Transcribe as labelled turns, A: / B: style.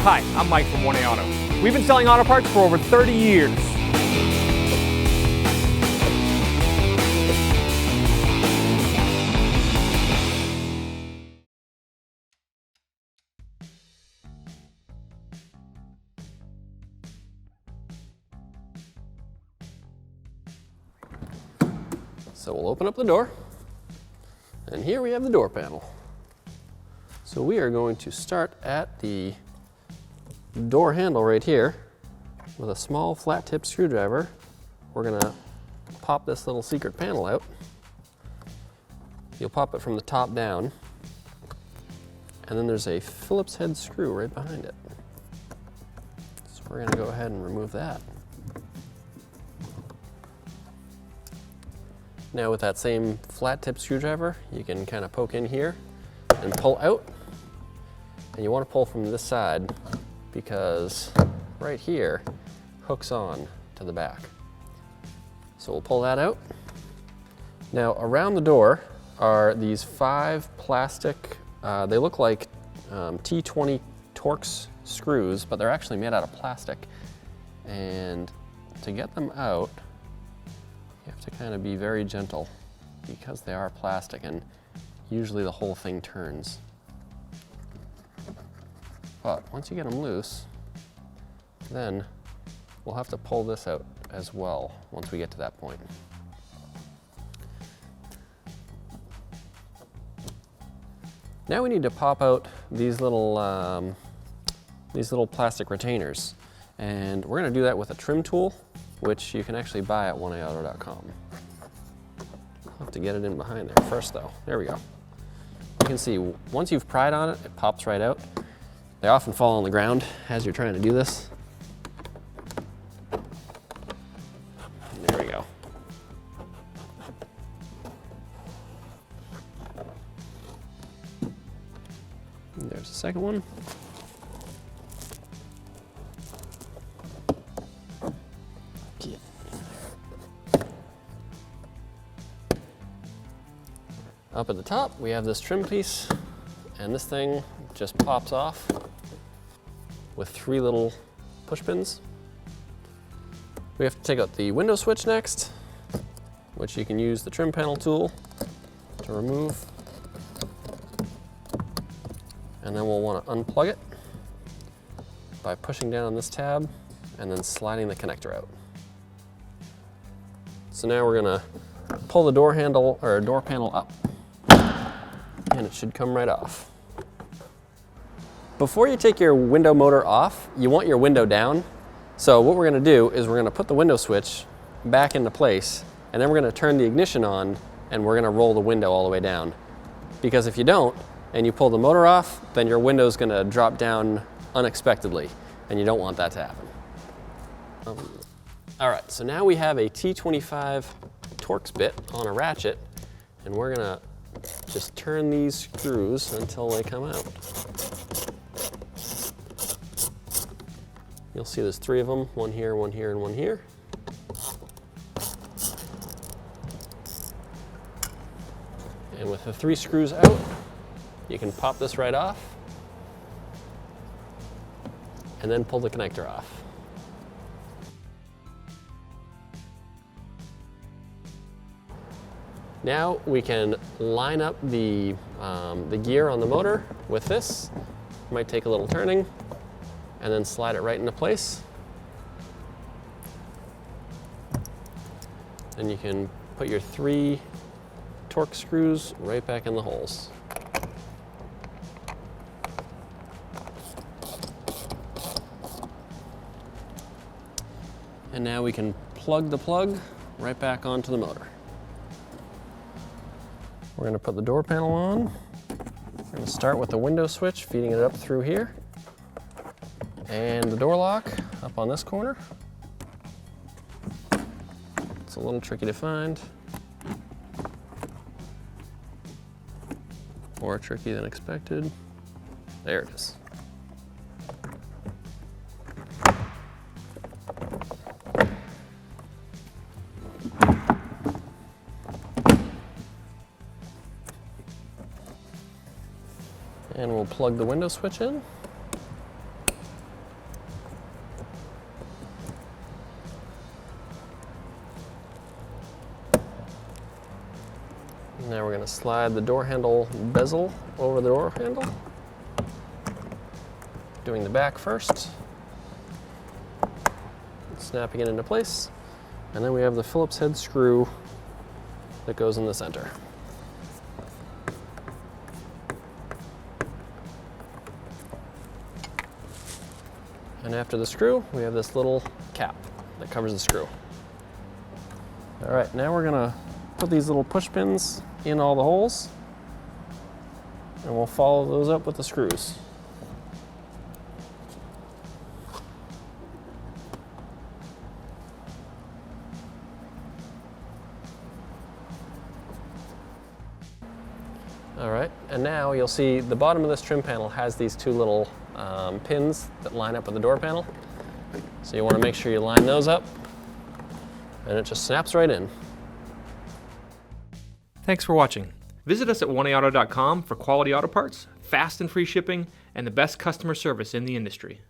A: Hi, I'm Mike from 1A Auto. We've been selling auto parts for over 30 years.
B: So we'll open up the door, and here we have the door panel. So we are going to start at the door handle right here with a small flat tip screwdriver. We're gonna pop this little secret panel out. You'll pop it from the top down, and then there's a Phillips head screw right behind it. So we're gonna go ahead and remove that. Now with that same flat tip screwdriver, you can kind of poke in here and pull out. And you want to pull from this side because right here hooks on to the back. So we'll pull that out. Now around the door are these 5 plastic, they look like T20 Torx screws, but they're actually made out of plastic. And to get them out, you have to kind of be very gentle because they are plastic and usually the whole thing turns. But once you get them loose, then we'll have to pull this out as well once we get to that point. Now we need to pop out these little plastic retainers. And we're gonna do that with a trim tool, which you can actually buy at 1aauto.com. I'll have to get it in behind there first though. There we go. You can see once you've pried on it, it pops right out. They often fall on the ground as you're trying to do this. There we go. And there's the second one. Up at the top, we have this trim piece, and this thing just pops off with 3 little push pins. We have to take out the window switch next, which you can use the trim panel tool to remove. And then we'll want to unplug it by pushing down on this tab and then sliding the connector out. So now we're gonna pull the door handle or door panel up, and it should come right off. Before you take your window motor off, you want your window down. So what we're gonna do is we're gonna put the window switch back into place, and then we're gonna turn the ignition on, and we're gonna roll the window all the way down. Because if you don't, and you pull the motor off, then your window's gonna drop down unexpectedly, and you don't want that to happen. All right, so now we have a T25 Torx bit on a ratchet, and we're gonna just turn these screws until they come out. You'll see there's 3 of them, one here, one here, and one here. And with the 3 screws out, you can pop this right off and then pull the connector off. Now we can line up the gear on the motor with this. Might take a little turning, and then slide it right into place. And you can put your 3 Torx screws right back in the holes. And now we can plug the plug right back onto the motor. We're gonna put the door panel on. We're gonna start with the window switch, feeding it up through here. And the door lock up on this corner. It's a little tricky to find. More tricky than expected. There it is. And we'll plug the window switch in. going to slide the door handle bezel over the door handle. Doing the back first. Snapping it into place. And then we have the Phillips head screw that goes in the center. And after the screw, we have this little cap that covers the screw. All right, now we're gonna put these little push pins in all the holes, and we'll follow those up with the screws. All right, and now you'll see the bottom of this trim panel has these two little pins that line up with the door panel. So you want to make sure you line those up, and it just snaps right in.
A: Thanks for watching. Visit us at 1aauto.com for quality auto parts, fast and free shipping, and the best customer service in the industry.